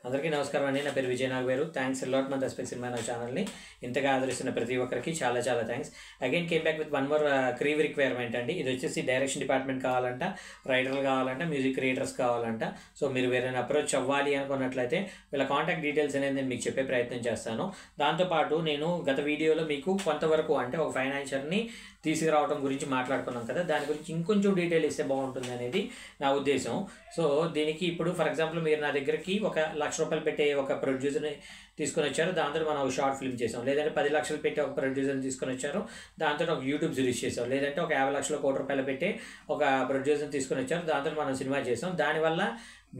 అందరికీ నమస్కారం అండి. నా పేరు విజయ్ నాగవేరు. థ్యాంక్స్ లాట్ మన రెస్పెక్ట్ సినిమా నా ఛానల్ని ఇంతగా ఆదరిస్తున్న ప్రతి ఒక్కరికి చాలా చాలా thanks. Again came back with one more క్రీవ్ requirement అండి. ఇది వచ్చేసి డైరెక్షన్ డిపార్ట్మెంట్ కావాలంట, రైటర్లు కావాలంట, మ్యూజిక్ క్రియేటర్స్ కావాలంట. సో మీరు వేరైనా అప్రోచ్ అవ్వాలి అనుకున్నట్లయితే వీళ్ళ కాంటాక్ట్ డీటెయిల్స్ అనేది నేను మీకు చెప్పే ప్రయత్నం చేస్తాను. దాంతోపాటు నేను గత వీడియోలో మీకు కొంతవరకు అంటే ఒక ఫైనాన్షియర్ని తీసుకురావడం గురించి మాట్లాడుకున్నాం కదా, దాని గురించి ఇంకొంచెం డీటెయిల్ ఇస్తే బాగుంటుంది అనేది నా ఉద్దేశం. సో దీనికి ఇప్పుడు ఫర్ ఎగ్జాంపుల్ మీరు నా దగ్గరికి ఒక ₹1,00,000 పెట్టే ఒక ప్రొడ్యూసర్ని తీసుకొని వచ్చారు, దాంతో మనం ఒక షార్ట్ ఫిల్మ్ చేసాం. లేదంటే 10 లక్షలు పెట్టి ఒక ప్రొడ్యూసర్ని తీసుకొని వచ్చారు, దాంతో ఒక యూట్యూబ్ సిరీస్ చేసాం. లేదంటే ఒక 50 లక్షల ₹1,00,00,000 పెట్టి ఒక ప్రొడ్యూసర్ని తీసుకొని వచ్చారు, దాంతో మనం సినిమా చేసాం. దానివల్ల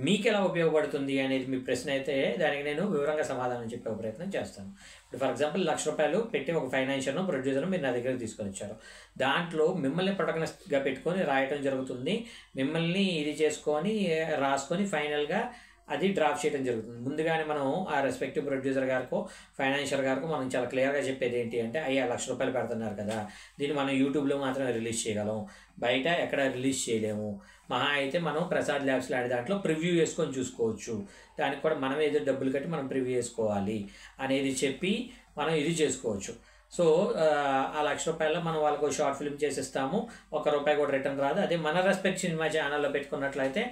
మీకు ఎలా ఉపయోగపడుతుంది అనేది మీ ప్రశ్న అయితే దానికి నేను వివరంగా సమాధానం చెప్పే ప్రయత్నం చేస్తాను. ఇప్పుడు ఫర్ ఎగ్జాంపుల్ ₹1,00,000 పెట్టి ఒక ఫైనాన్షియర్ను ప్రొడ్యూసర్ను మీరు నా దగ్గరికి తీసుకొని వచ్చారు. దాంట్లో మిమ్మల్ని ప్రొటగనిస్ట్గా పెట్టుకొని రాయటం జరుగుతుంది, మిమ్మల్ని ఇది చేసుకొని రాసుకొని ఫైనల్గా అది డ్రాఫ్ట్ చేయడం జరుగుతుంది. ముందుగానే మనం ఆ రెస్పెక్టివ్ ప్రొడ్యూసర్ గారికో ఫైనాన్షియర్ గారికో మనం చాలా క్లియర్గా చెప్పేది ఏంటి అంటే, అయ్యా ₹1,00,000 పెడుతున్నారు కదా, దీన్ని మనం యూట్యూబ్లో మాత్రమే రిలీజ్ చేయగలం, బయట ఎక్కడ రిలీజ్ చేయలేము. మహా అయితే మనం ప్రసాద్ ల్యాబ్స్ లాంటి దాంట్లో ప్రివ్యూ వేసుకొని చూసుకోవచ్చు, దానికి కూడా మనం ఏదో డబ్బులు కట్టి మనం ప్రివ్యూ వేసుకోవాలి అనేది చెప్పి మనం ఇది చేసుకోవచ్చు. సో ఆ ₹1,00,000 మనం వాళ్ళకు షార్ట్ ఫిల్మ్ చేసిస్తాము, ₹1 కూడా రిటర్న్ రాదు. అదే మన రెస్పెక్ట్ సినిమా ఛానల్లో పెట్టుకున్నట్లయితే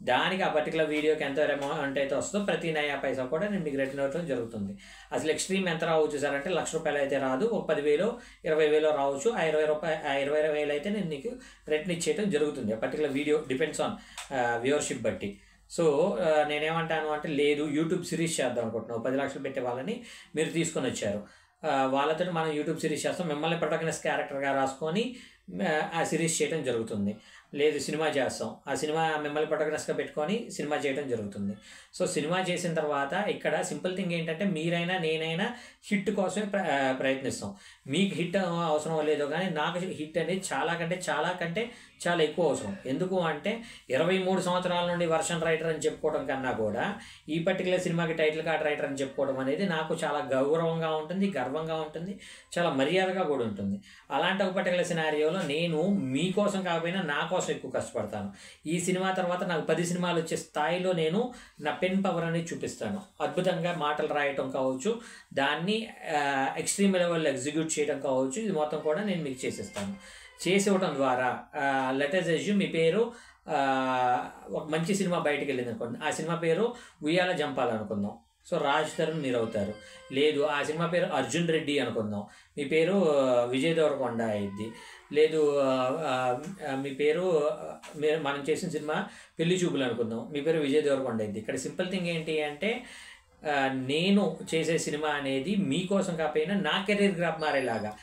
దానికి ఆ పర్టికులర్ వీడియోకి ఎంత అమౌంట్ అయితే వస్తుందో ప్రతి నయా పైసా కూడా నేను మీకు రిటర్న్ అవ్వడం జరుగుతుంది. అసలు ఎక్స్ట్రీమ్ ఎంత రావచ్చు సార్ అంటే ₹1,00,000 అయితే రాదు, ఒక 10,000 20,000 రావచ్చు. ఆ 20,000 అయితే నేను నీకు రిటర్న్ ఇచ్చేయడం జరుగుతుంది. ఆ particular video depends on viewership బట్టి. సో నేనేమంటాను అంటే, లేదు యూట్యూబ్ సిరీస్ చేద్దాం అనుకుంటున్నాను, 10 లక్షలు పెట్టే వాళ్ళని మీరు తీసుకొని వచ్చారు, వాళ్ళతో మనం యూట్యూబ్ సిరీస్ చేస్తాం, మిమ్మల్ని ప్రొటగనిస్ట్ క్యారెక్టర్గా రాసుకొని ఆ సిరీస్ చేయడం జరుగుతుంది. లేదు సినిమా చేస్తాం, ఆ సినిమా మిమ్మల్ని ప్రొటగనిస్ట్గా పెట్టుకొని సినిమా చేయడం జరుగుతుంది. సో సినిమా చేసిన తర్వాత ఇక్కడ సింపుల్ థింగ్ ఏంటంటే, మీరైనా నేనైనా హిట్ కోసమే ప్రయత్నిస్తాం. మీకు హిట్ అవసరం లేదో కానీ నాకు హిట్ అనేది చాలా కంటే చాలా ఎక్కువ అవసరం. ఎందుకు అంటే 23 సంవత్సరాల నుండి వర్షన్ రైటర్ అని చెప్పుకోవడం కన్నా కూడా ఈ పర్టికులర్ సినిమాకి టైటిల్ కార్డ్ రైటర్ అని చెప్పుకోవడం అనేది నాకు చాలా గౌరవంగా ఉంటుంది, గర్వంగా ఉంటుంది, చాలా మర్యాదగా కూడా ఉంటుంది. అలాంటి ఒక పర్టికులర్ సినారియోలో నేను మీకోసం కాకపోయినా నా కోసం ఎక్కువ కష్టపడతాను. ఈ సినిమా తర్వాత నాకు 10 సినిమాలు వచ్చే స్థాయిలో నేను నా పెన్ పవర్ అనేది చూపిస్తాను. అద్భుతంగా మాటలు రాయటం కావచ్చు, దాన్ని ఎక్స్ట్రీమ్ లెవెల్లో ఎగ్జిక్యూట్ చేయడం కావచ్చు, ఇది మొత్తం కూడా నేను మీకు చేసేస్తాను. చేసేవటం ద్వారా లెట్ అస్ అస్యూమ్ మీ పేరు ఒక మంచి సినిమా బయటకు వెళ్ళింది అనుకోండి, ఆ సినిమా పేరు ఉయ్యాల జంపాలనుకుందాం, సో రాజ్ తరుణ్ మీరు అవుతారు. లేదు ఆ సినిమా పేరు అర్జున్ రెడ్డి అనుకుందాం, మీ పేరు విజయ్ దేవరకొండ అయింది. లేదు మీ పేరు మనం చేసిన సినిమా పెళ్లి చూపులు అనుకుందాం, మీ పేరు విజయ్ దేవరకొండ అయింది. ఇక్కడ సింపుల్ థింగ్ ఏంటి అంటే, నేను చేసే సినిమా అనేది మీకోసం కాకపోయినా నా కెరీర్ గ్రాఫ్ మారేలాగా.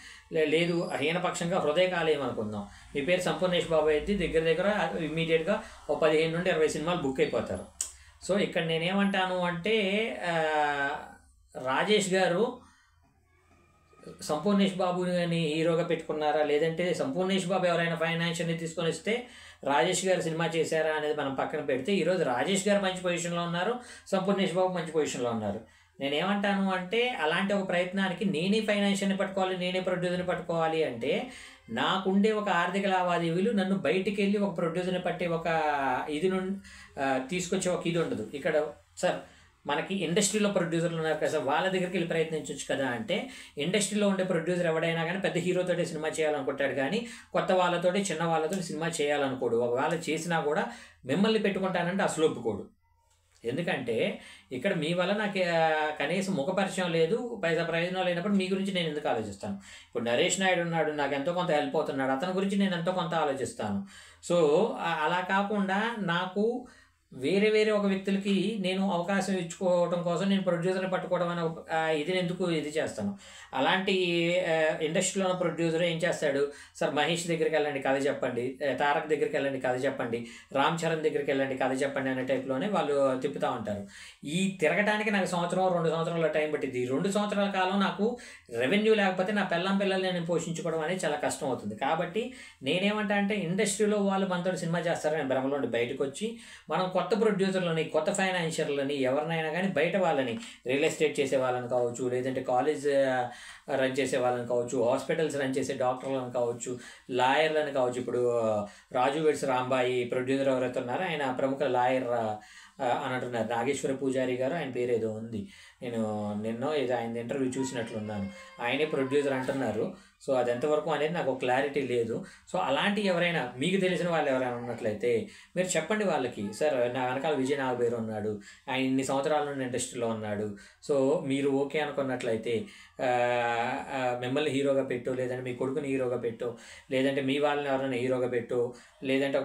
లేదు హీనపక్షంగా హృదయకాలయం అనుకుందాం, మీ పేరు సంపూర్ణేష్ బాబు అయితే దగ్గర ఇమ్మీడియట్గా ఒక 15 నుండి 20 సినిమాలు బుక్ అయిపోతారు. సో ఇక్కడ నేనేమంటాను అంటే, రాజేష్ గారు సంపూర్ణేష్ బాబుని హీరోగా పెట్టుకున్నారా, లేదంటే సంపూర్ణేష్ బాబు ఎవరైనా ఫైనాన్షియల్ని తీసుకొని వస్తే రాజేష్ గారు సినిమా చేశారా అనేది మనం పక్కన పెడితే, ఈరోజు రాజేష్ గారు మంచి పొజిషన్లో ఉన్నారు, సంపూర్ణేష్ బాబు మంచి పొజిషన్లో ఉన్నారు. నేనేమంటాను అంటే, అలాంటి ఒక ప్రయత్నానికి నేనే ఫైనాన్షియల్ని పట్టుకోవాలి, నేనే ప్రొడ్యూసర్ని పట్టుకోవాలి అంటే, నాకుండే ఒక ఆర్థిక లావాదేవీలు నన్ను బయటికి వెళ్ళి ఒక ప్రొడ్యూసర్ని పట్టే ఒక ఇది నుండి తీసుకొచ్చే ఒక ఇది ఉండదు. ఇక్కడ సార్ మనకి ఇండస్ట్రీలో ప్రొడ్యూసర్లు ఉన్నారు కదా సార్, వాళ్ళ దగ్గరికి వెళ్ళి ప్రయత్నించవచ్చు కదా అంటే, ఇండస్ట్రీలో ఉండే ప్రొడ్యూసర్ ఎవడైనా కానీ పెద్ద హీరోతోటి సినిమా చేయాలనుకుంటాడు కానీ కొత్త వాళ్ళతోటి చిన్న వాళ్ళతో సినిమా చేయాలనుకోడు. ఒకవేళ చేసినా కూడా మిమ్మల్ని పెట్టుకుంటానంటే అసలు ఒప్పుకోడు. ఎందుకంటే ఇక్కడ మీ వల్ల నాకు కనీసం ముఖ పరిచయం లేదు, పైసా ప్రయోజనం లేనప్పుడు మీ గురించి నేను ఎందుకు ఆలోచిస్తాను. ఇప్పుడు నరేష్ నాయుడు ఉన్నాడు, నాకు ఎంతో కొంత హెల్ప్ అవుతున్నాడు, అతని గురించి నేను ఎంతో కొంత ఆలోచిస్తాను. సో అలా కాకుండా నాకు వేరే ఒక వ్యక్తులకి నేను అవకాశం ఇచ్చుకోవడం కోసం నేను ప్రొడ్యూసర్ని పట్టుకోవడం అనే ఇది ఎందుకు ఇది చేస్తాను. అలాంటి ఇండస్ట్రీలో ఉన్న ప్రొడ్యూసర్ ఏం చేస్తాడు, సార్ మహేష్ దగ్గరికి వెళ్ళండి కథ చెప్పండి, తారక్ దగ్గరికి వెళ్ళండి కథ చెప్పండి, రామ్ చరణ్ దగ్గరికి వెళ్ళండి కథ చెప్పండి అనే టైప్లోనే వాళ్ళు తిప్పుతూ ఉంటారు. ఈ తిరగటానికి నాకు 1-2 సంవత్సరాల టైం పట్టింది. 2 సంవత్సరాల కాలం నాకు రెవెన్యూ లేకపోతే నా పిల్లల్ని నేను పోషించుకోవడం అనేది చాలా కష్టం అవుతుంది. కాబట్టి నేనేమంటా అంటే, ఇండస్ట్రీలో వాళ్ళు మనతో సినిమా చేస్తారని భ్రమలో నుండి బయటకు వచ్చి మనం కొత్త ప్రొడ్యూసర్లని, కొత్త ఫైనాన్షియర్లని, ఎవరినైనా కానీ బయట వాళ్ళని, రియల్ ఎస్టేట్ చేసే వాళ్ళని కావచ్చు, లేదంటే కాలేజ్ రన్ చేసే వాళ్ళని కావచ్చు, హాస్పిటల్స్ రన్ చేసే డాక్టర్లను కావచ్చు, లాయర్లను కావచ్చు. ఇప్పుడు రాజు వెడ్స్ రాంబాయి ప్రొడ్యూసర్ ఎవరైతే ఉన్నారో ఆయన ప్రముఖ లాయర్ అని అంటున్నారు. నాగేశ్వర పూజారి గారు, ఆయన పేరు ఏదో ఉంది, నేను నిన్నో ఏదో ఆయన ఇంటర్వ్యూ చూసినట్లున్నాను. ఆయనే ప్రొడ్యూసర్ అంటున్నారు. సో అది ఎంతవరకు అనేది నాకు క్లారిటీ లేదు. సో అలాంటి ఎవరైనా మీకు తెలిసిన వాళ్ళు ఎవరైనా ఉన్నట్లయితే మీరు చెప్పండి వాళ్ళకి, సార్ నా వెనకాల విజయ్ నాగబేరు ఉన్నాడు, ఆయన ఇన్ని సంవత్సరాల నుండి ఇండస్ట్రీలో ఉన్నాడు, సో మీరు ఓకే అనుకున్నట్లయితే మిమ్మల్ని హీరోగా పెట్టు, లేదంటే మీ కొడుకుని హీరోగా పెట్టు, లేదంటే మీ వాళ్ళని ఎవరైనా హీరోగా పెట్టు, లేదంటే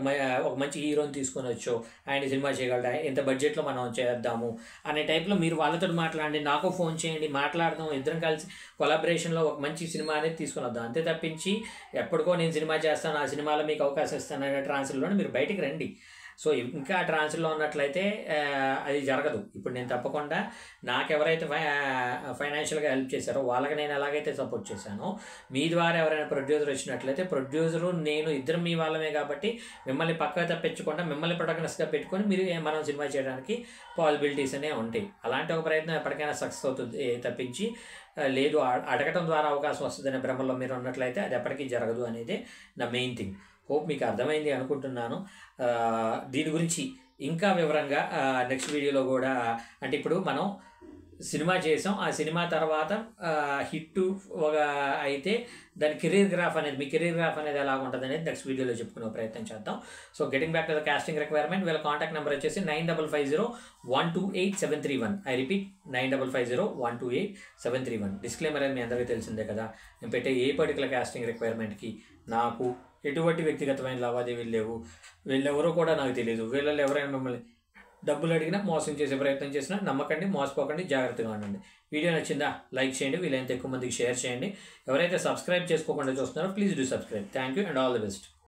ఒక మంచి హీరోని తీసుకొని వచ్చో ఆయన సినిమా చేయగలరా, ఎంత బడ్జెట్లో మనం చేద్దాము అనే టైప్లో మీరు వాళ్ళతో మాట్లాడండి, నాకు ఫోన్ చేయండి, మాట్లాడదాం, ఇద్దరం కలిసి కొలాబరేషన్లో ఒక మంచి సినిమా అనేది తీసుకొని వద్దాం. అంతే తప్పించి ఎప్పటికో నేను సినిమా చేస్తాను, ఆ సినిమాలో మీకు అవకాశం ఇస్తాను అనే ట్రాన్స్లోనే మీరు బయటికి రండి. సో ఇంకా ట్రాన్స్లో ఉన్నట్లయితే అది జరగదు. ఇప్పుడు నేను తప్పకుండా నాకు ఎవరైతే ఫైనాన్షియల్గా హెల్ప్ చేశారో వాళ్ళకి నేను ఎలాగైతే సపోర్ట్ చేశానో, మీ ద్వారా ఎవరైనా ప్రొడ్యూసర్ వచ్చినట్లయితే ప్రొడ్యూసరు నేను ఇద్దరు మీ వాళ్ళమే కాబట్టి మిమ్మల్ని పక్కగా తప్పించకుండా మిమ్మల్ని ప్రొటగనిస్ట్గా పెట్టుకొని మీరు మనం సినిమా చేయడానికి పాసిబిలిటీస్ అనేవి ఉంటాయి. అలాంటి ఒక ప్రయత్నం ఎప్పటికైనా సక్సెస్ అవుతుంది తప్పించి లేదు అడగటం ద్వారా అవకాశం వస్తుందనే భ్రమలో మీరు ఉన్నట్లయితే అది ఎప్పటికీ జరగదు అనేది నా మెయిన్ థింగ్. హోప్ మీకు అర్థమైంది అనుకుంటున్నాను. దీని గురించి ఇంకా వివరంగా నెక్స్ట్ వీడియోలో కూడా, అంటే ఇప్పుడు మనం సినిమా చేసాం, ఆ సినిమా తర్వాత హిట్ ఒక అయితే దాని కెరీర్ గ్రాఫ్ అనేది, మీ కెరీర్ గ్రాఫ్ అనేది ఎలా ఉంటుంది అనేది నెక్స్ట్ వీడియోలో చెప్పుకునే ప్రయత్నం చేద్దాం. So getting back to the casting requirement, వీళ్ళ కాంటాక్ట్ నెంబర్ వచ్చేసి 9550128731. I repeat 9550128731. డిస్క్లైమర్ అనేది మీ అందరికీ తెలిసిందే కదా, నేను పెట్టే ఏ పర్టికులర్ కాస్టింగ్ రిక్వైర్మెంట్కి నాకు ఎటువంటి వ్యక్తిగతమైన లావాదేవీలు లేవు, వీళ్ళెవరో కూడా నాకు తెలియదు. వీళ్ళలో ఎవరైనా మిమ్మల్ని డబ్బులు అడిగినా మోసం చేసే ప్రయత్నం చేసినా నమ్మకండి, మోసపోకండి, జాగ్రత్తగా ఉండండి. వీడియో నచ్చిందా లైక్ చేయండి, వీలైనంత ఎక్కువ మందికి షేర్ చేయండి. ఎవరైతే సబ్స్క్రైబ్ చేసుకోకుండా చూస్తున్నారో please do subscribe. Thank you and all the best.